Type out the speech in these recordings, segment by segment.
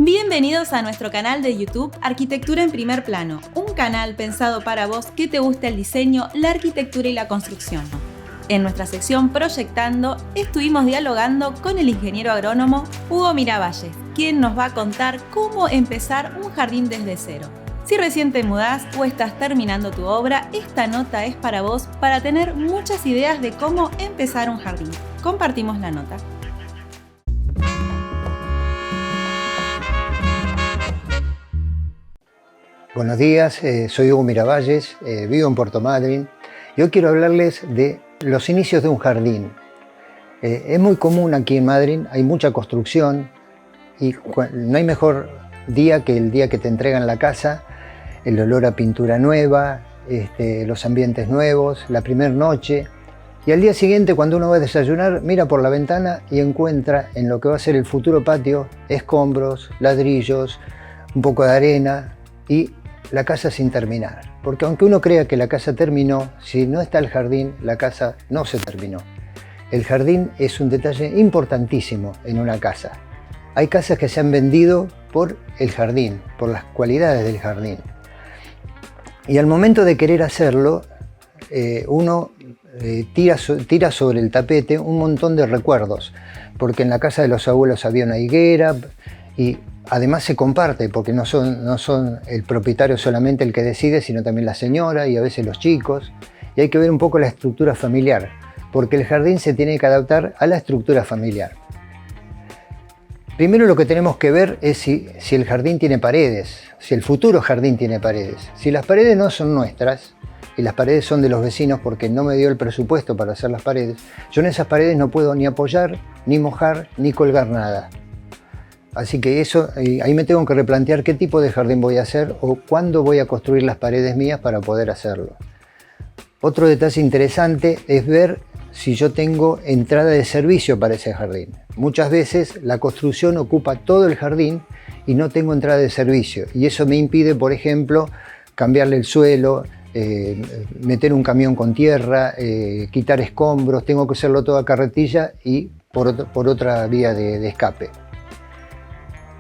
Bienvenidos a nuestro canal de YouTube Arquitectura en Primer Plano, un canal pensado para vos que te gusta el diseño, la arquitectura y la construcción. En nuestra sección Proyectando estuvimos dialogando con el ingeniero agrónomo Hugo Miravalles, quien nos va a contar cómo empezar un jardín desde cero. Si recién te mudás o estás terminando tu obra, esta nota es para vos para tener muchas ideas de cómo empezar un jardín. Compartimos la nota. Buenos días, soy Hugo Miravalles, vivo en Puerto Madryn y hoy quiero hablarles de los inicios de un jardín. Es muy común aquí en Madryn, hay mucha construcción y no hay mejor día que el día que te entregan la casa, el olor a pintura nueva, los ambientes nuevos, la primera noche. Y al día siguiente, cuando uno va a desayunar, mira por la ventana y encuentra en lo que va a ser el futuro patio escombros, ladrillos, un poco de arena y la casa sin terminar. Porque aunque uno crea que la casa terminó, si no está el jardín, la casa no se terminó. El jardín es un detalle importantísimo en una casa. Hay casas que se han vendido por el jardín, por las cualidades del jardín. Y al momento de querer hacerlo, uno tira sobre el tapete un montón de recuerdos, porque en la casa de los abuelos había una higuera y además se comparte, porque no son el propietario solamente el que decide, sino también la señora y a veces los chicos, y hay que ver un poco la estructura familiar, porque el jardín se tiene que adaptar a la estructura familiar. Primero lo que tenemos que ver es si el jardín tiene paredes, si el futuro jardín tiene paredes. Si las paredes no son nuestras, y las paredes son de los vecinos porque no me dio el presupuesto para hacer las paredes, yo en esas paredes no puedo ni apoyar, ni mojar, ni colgar nada. Así que ahí me tengo que replantear qué tipo de jardín voy a hacer o cuándo voy a construir las paredes mías para poder hacerlo. Otro detalle interesante es ver si yo tengo entrada de servicio para ese jardín. Muchas veces la construcción ocupa todo el jardín y no tengo entrada de servicio. Y eso me impide, por ejemplo, cambiarle el suelo, meter un camión con tierra, quitar escombros. Tengo que hacerlo todo a carretilla y por otra vía de escape.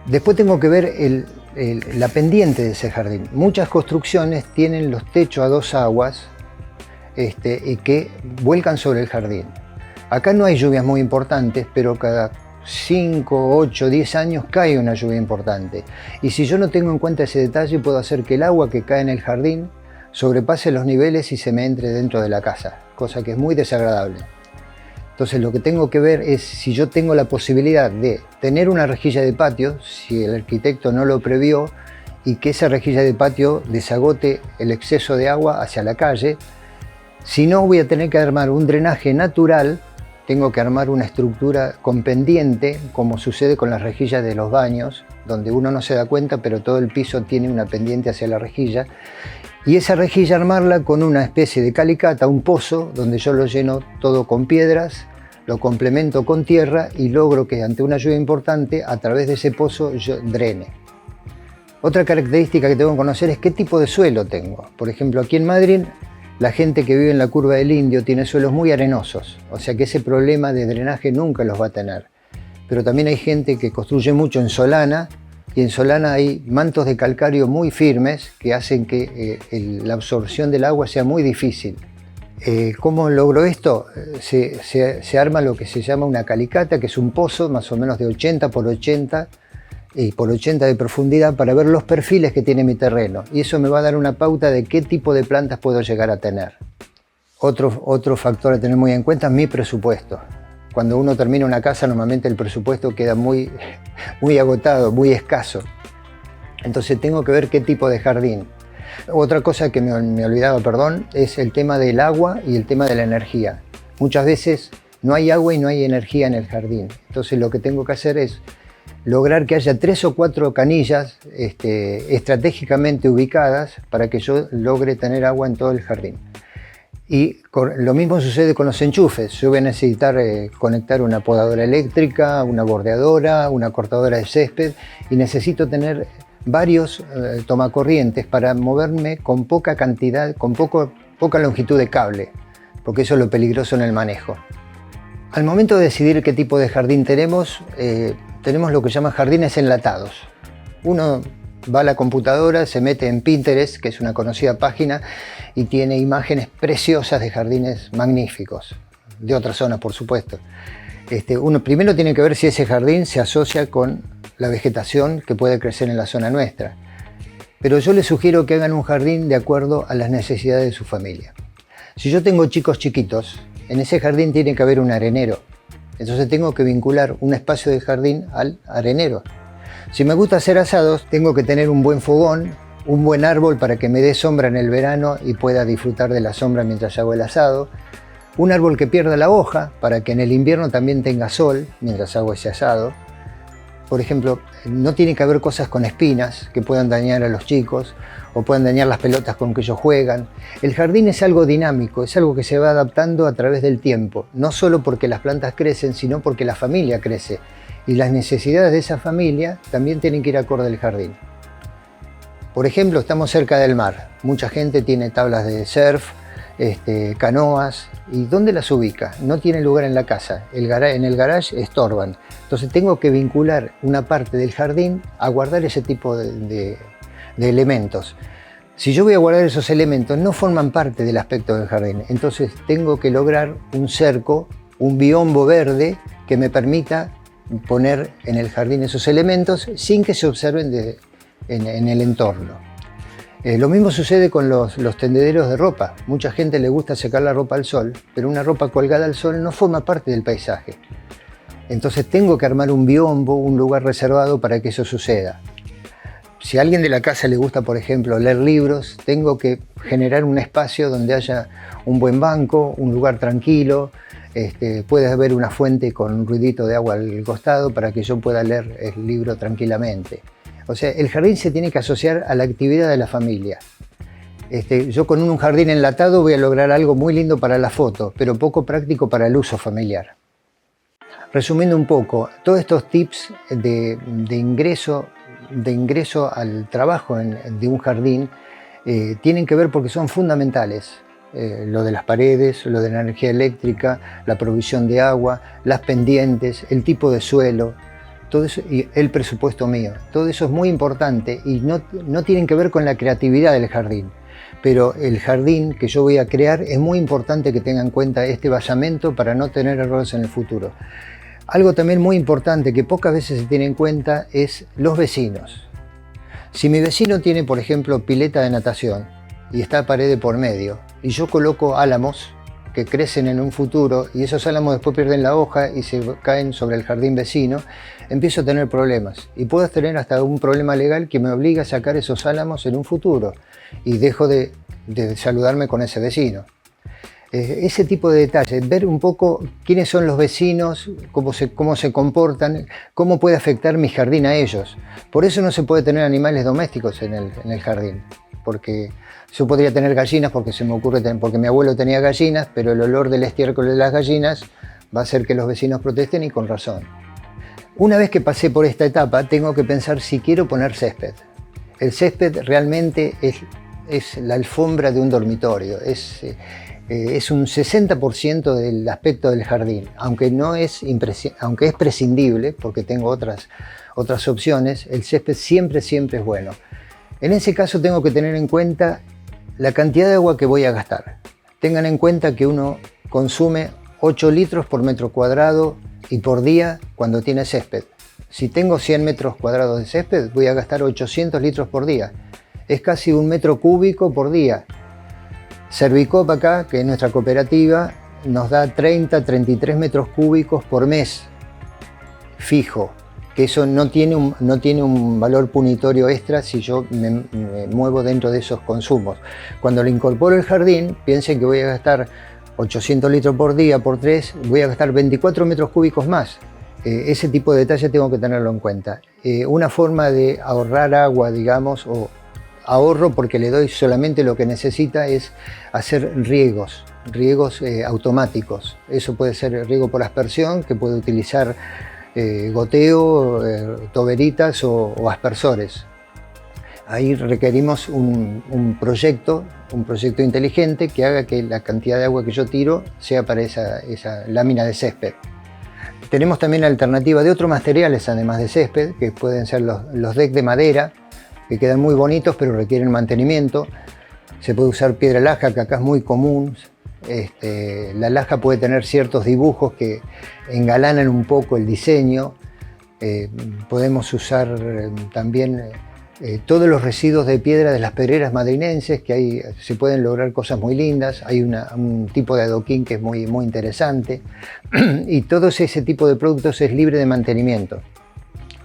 Después tengo que ver la pendiente de ese jardín. Muchas construcciones tienen los techos a dos aguas y que vuelcan sobre el jardín. Acá no hay lluvias muy importantes, pero cada 5, 8, 10 años cae una lluvia importante. Y si yo no tengo en cuenta ese detalle, puedo hacer que el agua que cae en el jardín sobrepase los niveles y se me entre dentro de la casa, cosa que es muy desagradable. Entonces lo que tengo que ver es si yo tengo la posibilidad de tener una rejilla de patio, si el arquitecto no lo previó, y que esa rejilla de patio desagote el exceso de agua hacia la calle. Si no, voy a tener que armar un drenaje natural, tengo que armar una estructura con pendiente, como sucede con las rejillas de los baños, donde uno no se da cuenta, pero todo el piso tiene una pendiente hacia la rejilla. Y esa rejilla armarla con una especie de calicata, un pozo, donde yo lo lleno todo con piedras, lo complemento con tierra y logro que ante una lluvia importante, a través de ese pozo, yo drene. Otra característica que tengo que conocer es qué tipo de suelo tengo. Por ejemplo, aquí en Madryn, la gente que vive en la Curva del Indio tiene suelos muy arenosos, o sea que ese problema de drenaje nunca los va a tener. Pero también hay gente que construye mucho en Solana, y en Solana hay mantos de calcario muy firmes que hacen que la absorción del agua sea muy difícil. ¿Cómo logro esto? Se arma lo que se llama una calicata, que es un pozo más o menos de 80 por 80 y por 80 de profundidad para ver los perfiles que tiene mi terreno. Y eso me va a dar una pauta de qué tipo de plantas puedo llegar a tener. Otro factor a tener muy en cuenta es mi presupuesto. Cuando uno termina una casa, normalmente el presupuesto queda muy agotado, muy escaso. Entonces tengo que ver qué tipo de jardín. Otra cosa que me olvidaba, es el tema del agua y el tema de la energía. Muchas veces no hay agua y no hay energía en el jardín. Entonces lo que tengo que hacer es lograr que haya 3 o 4 canillas estratégicamente ubicadas para que yo logre tener agua en todo el jardín. Y lo mismo sucede con los enchufes. Yo voy a necesitar conectar una podadora eléctrica, una bordeadora, una cortadora de césped y necesito tener varios tomacorrientes para moverme con poca cantidad, con poca longitud de cable, porque eso es lo peligroso en el manejo. Al momento de decidir qué tipo de jardín tenemos lo que llaman jardines enlatados. Uno va a la computadora, se mete en Pinterest, que es una conocida página, y tiene imágenes preciosas de jardines magníficos, de otras zonas por supuesto. Uno primero tiene que ver si ese jardín se asocia con la vegetación que puede crecer en la zona nuestra. Pero yo les sugiero que hagan un jardín de acuerdo a las necesidades de su familia. Si yo tengo chicos chiquitos, en ese jardín tiene que haber un arenero. Entonces tengo que vincular un espacio de jardín al arenero. Si me gusta hacer asados, tengo que tener un buen fogón, un buen árbol para que me dé sombra en el verano y pueda disfrutar de la sombra mientras hago el asado. Un árbol que pierda la hoja para que en el invierno también tenga sol mientras hago ese asado. Por ejemplo, no tiene que haber cosas con espinas que puedan dañar a los chicos o puedan dañar las pelotas con que ellos juegan. El jardín es algo dinámico, es algo que se va adaptando a través del tiempo, no solo porque las plantas crecen, sino porque la familia crece. Y las necesidades de esa familia también tienen que ir acorde al jardín. Por ejemplo, estamos cerca del mar. Mucha gente tiene tablas de surf, canoas. ¿Y dónde las ubica? No tiene lugar en la casa. En el garage estorban. Entonces tengo que vincular una parte del jardín a guardar ese tipo de elementos. Si yo voy a guardar esos elementos, no forman parte del aspecto del jardín. Entonces tengo que lograr un cerco, un biombo verde que me permita poner en el jardín esos elementos sin que se observen en el entorno. Lo mismo sucede con los tendederos de ropa. Mucha gente le gusta secar la ropa al sol, pero una ropa colgada al sol no forma parte del paisaje. Entonces tengo que armar un biombo, un lugar reservado para que eso suceda. Si a alguien de la casa le gusta, por ejemplo, leer libros, tengo que generar un espacio donde haya un buen banco, un lugar tranquilo. Puede haber una fuente con un ruidito de agua al costado para que yo pueda leer el libro tranquilamente. O sea, el jardín se tiene que asociar a la actividad de la familia. Yo con un jardín enlatado voy a lograr algo muy lindo para la foto, pero poco práctico para el uso familiar. Resumiendo un poco, todos estos tips de ingreso al trabajo de un jardín tienen que ver porque son fundamentales. Lo de las paredes, lo de la energía eléctrica, la provisión de agua, las pendientes, el tipo de suelo, todo eso, y el presupuesto mío. Todo eso es muy importante y no tienen que ver con la creatividad del jardín. Pero el jardín que yo voy a crear es muy importante que tenga en cuenta este basamento para no tener errores en el futuro. Algo también muy importante que pocas veces se tiene en cuenta es los vecinos. Si mi vecino tiene, por ejemplo, pileta de natación y está pared de por medio, y yo coloco álamos que crecen en un futuro y esos álamos después pierden la hoja y se caen sobre el jardín vecino, empiezo a tener problemas y puedo tener hasta un problema legal que me obliga a sacar esos álamos en un futuro y dejo de saludarme con ese vecino. Ese tipo de detalles, ver un poco quiénes son los vecinos, cómo se comportan, cómo puede afectar mi jardín a ellos. Por eso no se puede tener animales domésticos en el jardín, porque yo podría tener gallinas porque se me ocurre porque mi abuelo tenía gallinas, pero el olor del estiércol de las gallinas va a hacer que los vecinos protesten y con razón. Una vez que pasé por esta etapa, tengo que pensar si quiero poner césped. El césped realmente es la alfombra de un dormitorio, es un 60% del aspecto del jardín, aunque es prescindible, porque tengo otras opciones, el césped siempre es bueno. En ese caso tengo que tener en cuenta la cantidad de agua que voy a gastar. Tengan en cuenta que uno consume 8 litros por metro cuadrado y por día cuando tiene césped. Si tengo 100 metros cuadrados de césped, voy a gastar 800 litros por día. Es casi 1 metro cúbico por día. Servicop acá, que es nuestra cooperativa, nos da 33 metros cúbicos por mes, fijo, que eso no tiene un valor punitorio extra si yo me muevo dentro de esos consumos. Cuando le incorporo el jardín, piensen que voy a gastar 800 litros por día por 3, voy a gastar 24 metros cúbicos más. Ese tipo de detalle tengo que tenerlo en cuenta. Una forma de ahorrar agua, digamos, o ahorro porque le doy solamente lo que necesita, es hacer riegos automáticos. Eso puede ser riego por aspersión, que puede utilizar goteo, toberitas o aspersores. Ahí requerimos un proyecto inteligente que haga que la cantidad de agua que yo tiro sea para esa lámina de césped. Tenemos también la alternativa de otros materiales, además de césped, que pueden ser los decks de madera, que quedan muy bonitos pero requieren mantenimiento. Se puede usar piedra laja, que acá es muy común. La laja puede tener ciertos dibujos que engalanan un poco el diseño. Podemos usar también todos los residuos de piedra de las pedreras madrinenses, que ahí se pueden lograr cosas muy lindas. Hay un tipo de adoquín que es muy interesante, y todo ese tipo de productos es libre de mantenimiento.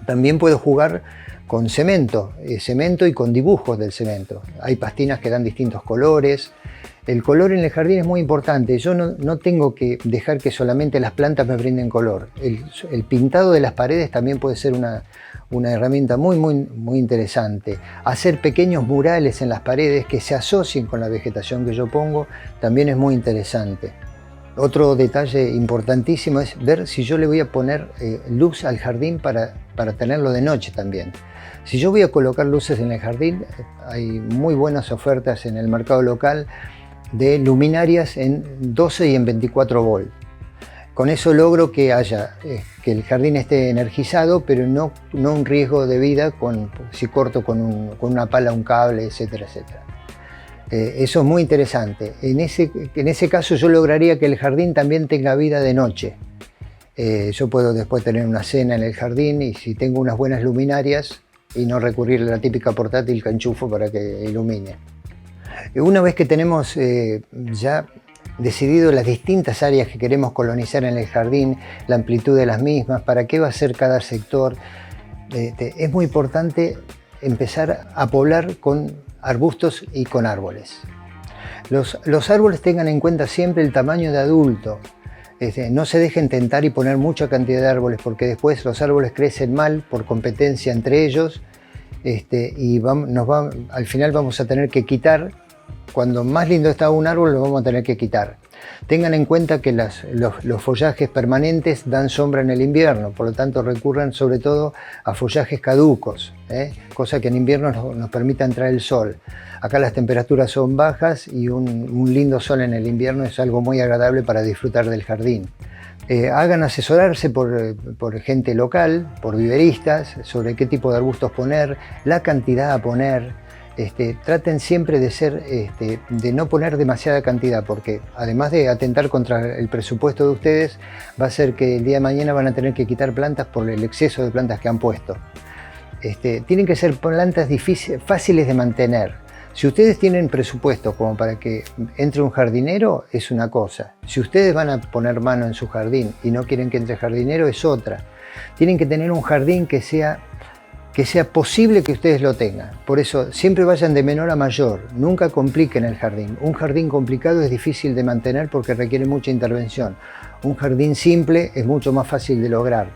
También puedo jugar con cemento y con dibujos del cemento. Hay pastinas que dan distintos colores. El color en el jardín es muy importante. Yo no tengo que dejar que solamente las plantas me brinden color. El pintado de las paredes también puede ser una herramienta muy interesante. Hacer pequeños murales en las paredes que se asocien con la vegetación que yo pongo también es muy interesante. Otro detalle importantísimo es ver si yo le voy a poner luz al jardín para tenerlo de noche también. Si yo voy a colocar luces en el jardín, hay muy buenas ofertas en el mercado local de luminarias en 12 y en 24 volt. Con eso logro que que el jardín esté energizado, pero no un riesgo de vida si corto con una pala un cable, etcétera, etcétera. Eso es muy interesante. En ese caso yo lograría que el jardín también tenga vida de noche. Yo puedo después tener una cena en el jardín, y si tengo unas buenas luminarias, y no recurrir a la típica portátil que enchufo para que ilumine. Una vez que tenemos ya decidido las distintas áreas que queremos colonizar en el jardín, la amplitud de las mismas, para qué va a ser cada sector, es muy importante empezar a poblar con arbustos y con árboles. Los árboles tengan en cuenta siempre el tamaño de adulto. No se dejen tentar y poner mucha cantidad de árboles, porque después los árboles crecen mal por competencia entre ellos, y al final vamos a tener que quitar. Cuando más lindo está un árbol, lo vamos a tener que quitar. Tengan en cuenta que los follajes permanentes dan sombra en el invierno, por lo tanto recurran sobre todo a follajes caducos, cosa que en invierno nos permita entrar el sol. Acá las temperaturas son bajas, y un lindo sol en el invierno es algo muy agradable para disfrutar del jardín. Hagan asesorarse por gente local, por viveristas, sobre qué tipo de arbustos poner, la cantidad a poner. Traten siempre de no poner demasiada cantidad, porque además de atentar contra el presupuesto de ustedes, va a ser que el día de mañana van a tener que quitar plantas por el exceso de plantas que han puesto. Tienen que ser plantas fáciles de mantener. Si ustedes tienen presupuesto como para que entre un jardinero, es una cosa. Si ustedes van a poner mano en su jardín y no quieren que entre jardinero, es otra. Tienen que tener un jardín que sea posible que ustedes lo tengan. Por eso siempre vayan de menor a mayor, nunca compliquen el jardín. Un jardín complicado es difícil de mantener porque requiere mucha intervención. Un jardín simple es mucho más fácil de lograr.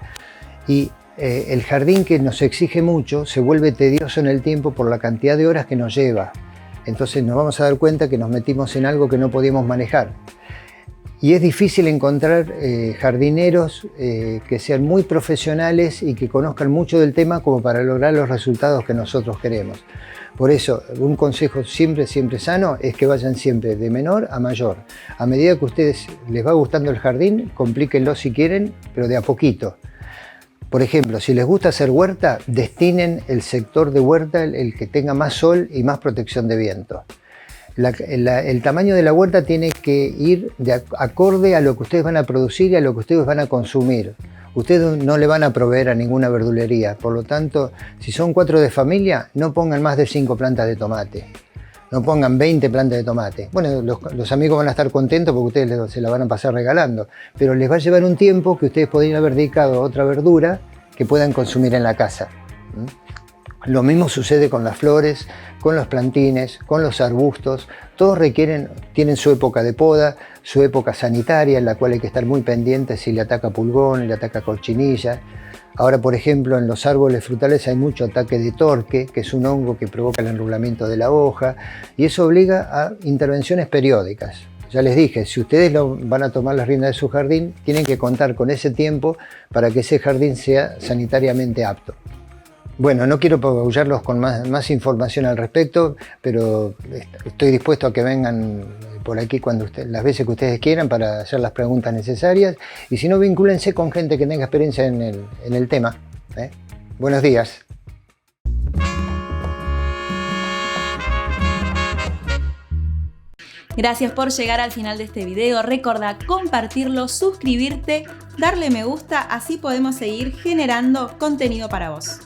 Y el jardín que nos exige mucho se vuelve tedioso en el tiempo por la cantidad de horas que nos lleva. Entonces nos vamos a dar cuenta que nos metimos en algo que no podíamos manejar. Y es difícil encontrar jardineros que sean muy profesionales y que conozcan mucho del tema como para lograr los resultados que nosotros queremos. Por eso, un consejo siempre sano es que vayan siempre de menor a mayor. A medida que a ustedes les va gustando el jardín, complíquenlo si quieren, pero de a poquito. Por ejemplo, si les gusta hacer huerta, destinen el sector de huerta el que tenga más sol y más protección de viento. El tamaño de la huerta tiene que ir acorde a lo que ustedes van a producir y a lo que ustedes van a consumir. Ustedes no le van a proveer a ninguna verdulería, por lo tanto, si son 4 de familia, no pongan más de 5 plantas de tomate. No pongan 20 plantas de tomate. Bueno, los amigos van a estar contentos porque ustedes se la van a pasar regalando, pero les va a llevar un tiempo que ustedes podrían haber dedicado a otra verdura que puedan consumir en la casa. Lo mismo sucede con las flores, con los plantines, con los arbustos. Todos tienen su época de poda, su época sanitaria, en la cual hay que estar muy pendientes si le ataca pulgón, le ataca cochinilla. Ahora, por ejemplo, en los árboles frutales hay mucho ataque de torque, que es un hongo que provoca el enrulamiento de la hoja, y eso obliga a intervenciones periódicas. Ya les dije, si ustedes van a tomar las riendas de su jardín, tienen que contar con ese tiempo para que ese jardín sea sanitariamente apto. Bueno, no quiero apabullarlos con más información al respecto, pero estoy dispuesto a que vengan por aquí las veces que ustedes quieran para hacer las preguntas necesarias. Y si no, vincúlense con gente que tenga experiencia en el tema. Buenos días. Gracias por llegar al final de este video. Recordá compartirlo, suscribirte, darle me gusta, así podemos seguir generando contenido para vos.